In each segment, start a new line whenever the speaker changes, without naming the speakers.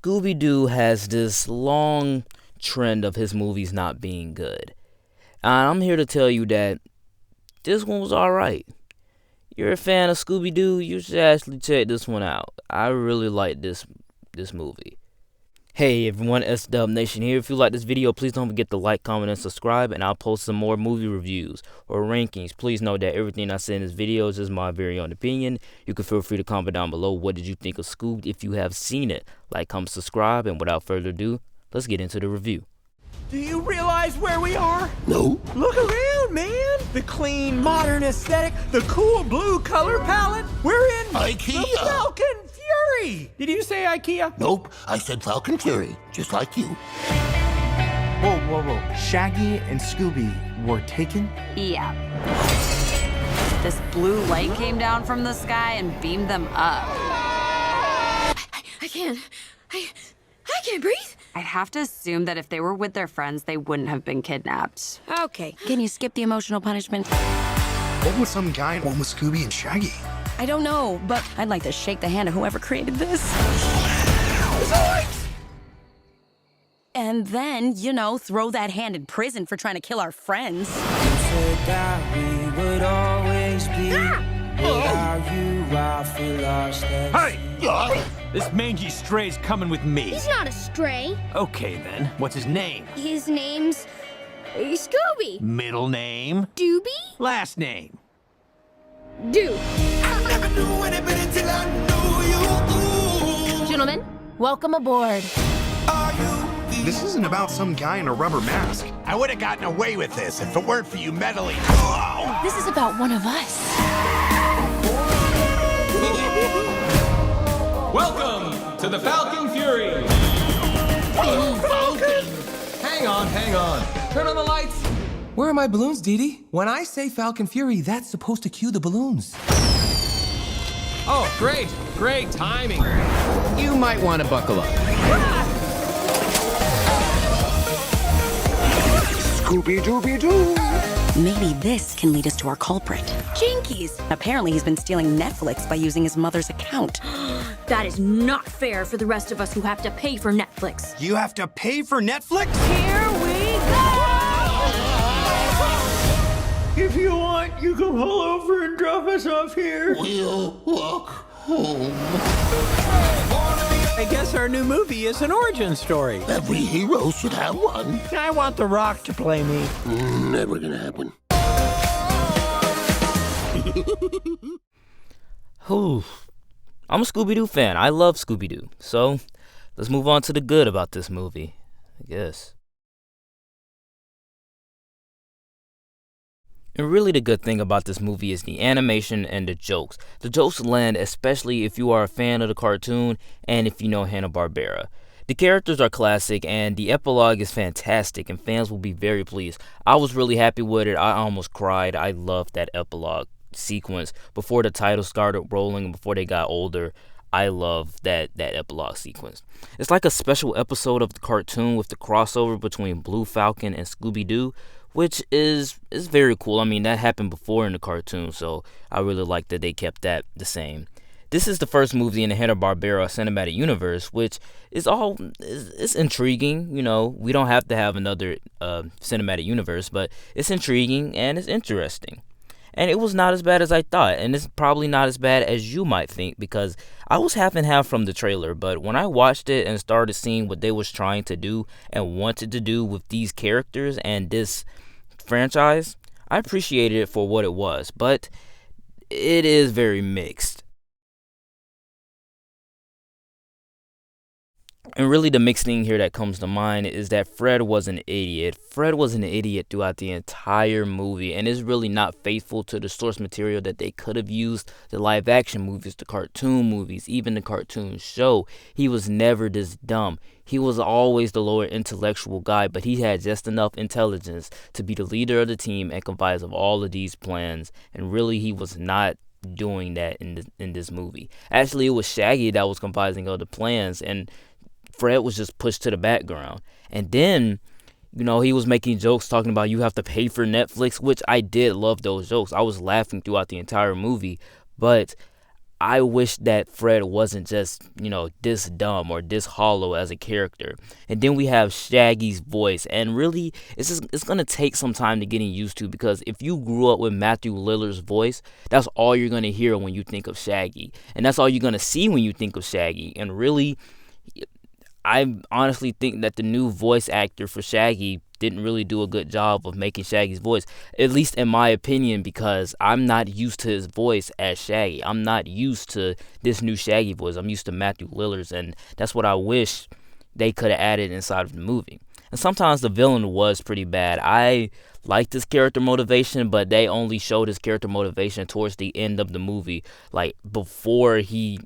Scooby-Doo has this long trend of his movies not being good. And I'm here to tell you that this one was alright. You're a fan of Scooby-Doo, you should actually check this one out. I really like this movie. Hey everyone, SDub Nation here. If you like this video, please don't forget to like, comment, and subscribe, and I'll post some more movie reviews or rankings. Please note that everything I say in this video is just my very own opinion. You can feel free to comment down below what did you think of Scoob if you have seen it. Like, comment, subscribe, and without further ado, let's get into the review.
Do you realize where we are?
No.
Look around, man. The clean, modern aesthetic, the cool blue color palette. We're in
IKEA.
the Falcon Fury. Did you say IKEA?
Nope, I said Falcon Fury, just like you.
Whoa, whoa, whoa. Shaggy and Scooby were taken?
Yeah. This blue light came down from the sky and beamed them up.
I can't breathe.
I'd have to assume that if they were with their friends, they wouldn't have been kidnapped.
Okay, can you skip the emotional punishment?
What was some guy in one with Scooby and Shaggy?
I don't know, but I'd like to shake the hand of whoever created this. And then, you know, throw that hand in prison for trying to kill our friends.
Hey! This mangy stray's coming with me.
He's not a stray.
Okay then, what's his name?
His name's Scooby.
Middle name?
Doobie?
Last name?
Doo. Gentlemen, welcome aboard.
This isn't about some guy in a rubber mask.
I would have gotten away with this if it weren't for you meddling.
This is about one of us.
Welcome to the Falcon Fury! Hang on. Turn on the lights.
Where are my balloons, Dee Dee? When I say Falcon Fury, that's supposed to cue the balloons. Oh, great timing.
You might want to buckle up.
Scooby-Dooby-Doo!
Maybe this can lead us to our culprit.
Jinkies.
Apparently, he's been stealing Netflix by using his mother's account.
That is not fair for the rest of us who have to pay for Netflix.
You have to pay for Netflix?
Here we go!
If you want, you can pull over and drop us off here.
We'll walk home.
I guess our new movie is an origin story.
Every hero should have one.
I want The Rock to play me.
Never gonna happen.
Whew. I'm a Scooby-Doo fan. I love Scooby-Doo. So, let's move on to the good about this movie, I guess. And really the good thing about this movie is the animation and the jokes. The jokes land, especially if you are a fan of the cartoon and if you know Hanna-Barbera. The characters are classic and the epilogue is fantastic and fans will be very pleased. I was really happy with it. I almost cried. I loved that epilogue sequence. Before the title started rolling and before they got older, I love that epilogue sequence. It's like a special episode of the cartoon with the crossover between Blue Falcon and Scooby-Doo, which is very cool. I mean, that happened before in the cartoon, so I really like that they kept that the same. This is the first movie in the Hanna-Barbera cinematic universe, which is it's intriguing. You know, we don't have to have another cinematic universe, but it's intriguing and it's interesting. And it was not as bad as I thought, and it's probably not as bad as you might think, because I was half and half from the trailer, but when I watched it and started seeing what they was trying to do and wanted to do with these characters and this franchise, I appreciated it for what it was, but it is very mixed. And really the mixed thing here that comes to mind is that Fred was an idiot. Fred was an idiot throughout the entire movie and is really not faithful to the source material that they could have used, the live action movies, the cartoon movies, even the cartoon show. He was never this dumb. He was always the lower intellectual guy, but he had just enough intelligence to be the leader of the team and comprise of all of these plans. And really he was not doing that in this movie. Actually, it was Shaggy that was comprising of the plans, and Fred was just pushed to the background. And then, you know, he was making jokes talking about you have to pay for Netflix, which I did love those jokes. I was laughing throughout the entire movie, but I wish that Fred wasn't just, this dumb or this hollow as a character. And then we have Shaggy's voice, and really, it's going to take some time to getting used to, because if you grew up with Matthew Lillard's voice, that's all you're going to hear when you think of Shaggy. And that's all you're going to see when you think of Shaggy. And really, I honestly think that the new voice actor for Shaggy didn't really do a good job of making Shaggy's voice, at least in my opinion, because I'm not used to his voice as Shaggy. I'm not used to this new Shaggy voice. I'm used to Matthew Lillard's, and that's what I wish they could have added inside of the movie. And sometimes the villain was pretty bad. I liked his character motivation, but they only showed his character motivation towards the end of the movie, before he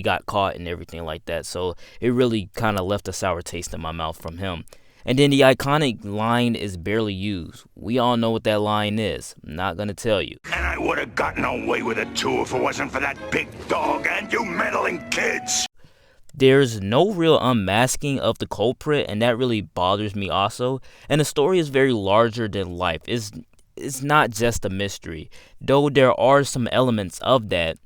got caught and everything like that. So it really kind of left a sour taste in my mouth from him. And then the iconic line is barely used. We all know what that line is. I'm not going to tell you.
And I would have gotten away with it too if it wasn't for that big dog and you meddling kids.
There's no real unmasking of the culprit, and that really bothers me also. And the story is very larger than life. It's not just a mystery. Though there are some elements of that,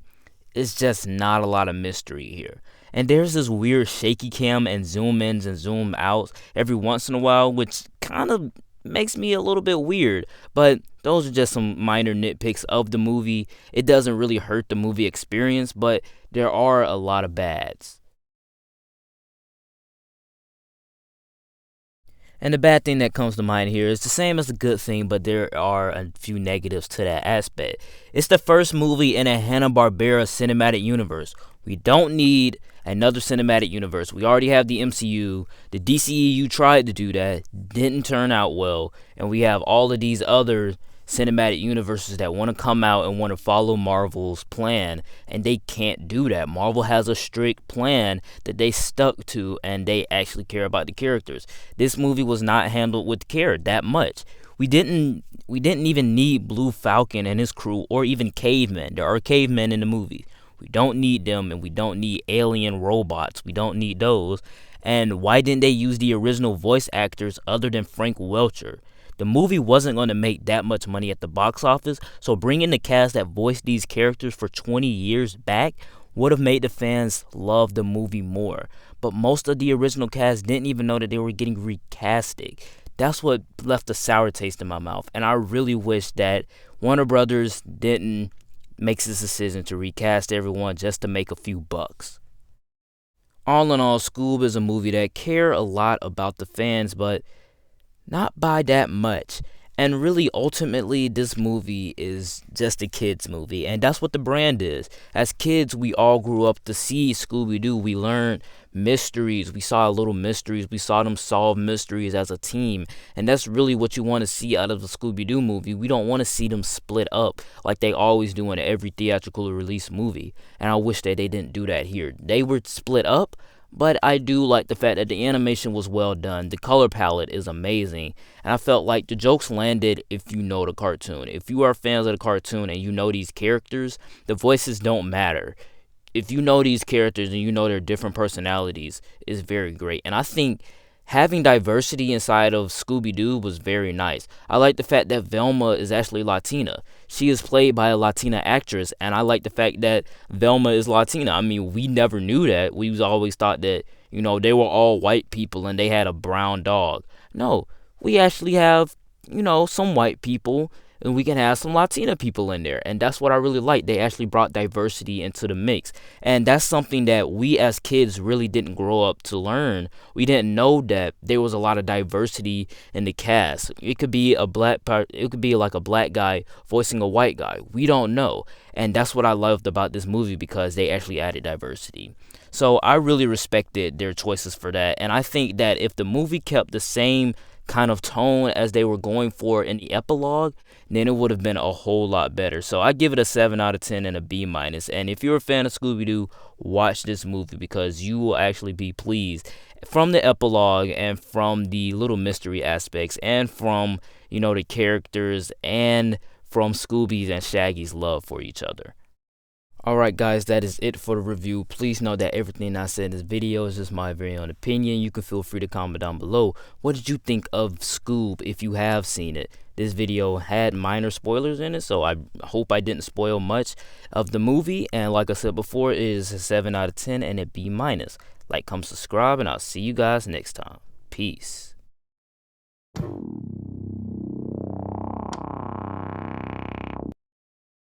it's just not a lot of mystery here. And there's this weird shaky cam and zoom ins and zoom outs every once in a while, which kind of makes me a little bit weird. But those are just some minor nitpicks of the movie. It doesn't really hurt the movie experience, but there are a lot of bads. And the bad thing that comes to mind here is the same as the good thing, but there are a few negatives to that aspect. It's the first movie in a Hanna-Barbera cinematic universe. We don't need another cinematic universe. We already have the MCU. The DCEU tried to do that, didn't turn out well, and we have all of these other cinematic universes that want to come out and want to follow Marvel's plan, and they can't do that. Marvel has a strict plan that they stuck to, and they actually care about the characters. This movie was not handled with care that much. We didn't even need Blue Falcon and his crew, or even cavemen. There are cavemen in the movie. We don't need them, and we don't need alien robots. We don't need those. And why didn't they use the original voice actors other than Frank Welcher? The movie wasn't going to make that much money at the box office, so bringing the cast that voiced these characters for 20 years back would have made the fans love the movie more. But most of the original cast didn't even know that they were getting recasted. That's what left a sour taste in my mouth, and I really wish that Warner Brothers didn't make this decision to recast everyone just to make a few bucks. All in all, Scoob is a movie that care a lot about the fans, but not by that much. And really, ultimately, this movie is just a kid's movie, and that's what the brand is. As kids, we all grew up to see Scooby-Doo. We learned mysteries. We saw little mysteries. We saw them solve mysteries as a team, and that's really what you want to see out of the Scooby-Doo movie. We don't want to see them split up like they always do in every theatrical release movie, and I wish that they didn't do that here. They were split up, but I do like the fact that the animation was well done. The color palette is amazing. And I felt like the jokes landed if you know the cartoon. If you are fans of the cartoon and you know these characters, the voices don't matter. If you know these characters and you know their different personalities, is very great. And I think having diversity inside of Scooby-Doo was very nice. I like the fact that Velma is actually Latina. She is played by a Latina actress, and I like the fact that Velma is Latina. I mean, we never knew that. We always thought that, they were all white people and they had a brown dog. No, we actually have, some white people, and we can have some Latina people in there. And that's what I really like. They actually brought diversity into the mix. And that's something that we as kids really didn't grow up to learn. We didn't know that there was a lot of diversity in the cast. It could be like a black guy voicing a white guy. We don't know. And that's what I loved about this movie, because they actually added diversity. So I really respected their choices for that. And I think that if the movie kept the same kind of tone as they were going for in the epilogue, then it would have been a whole lot better. So I give it a 7 out of 10 and a B-. And if you're a fan of Scooby-Doo, watch this movie, because you will actually be pleased from the epilogue and from the little mystery aspects and from, the characters and from Scooby's and Shaggy's love for each other. Alright guys, that is it for the review. Please know that everything I said in this video is just my very own opinion. You can feel free to comment down below. What did you think of Scoob if you have seen it? This video had minor spoilers in it, so I hope I didn't spoil much of the movie. And like I said before, it is a 7 out of 10 and a B-. Like, come subscribe, and I'll see you guys next time. Peace.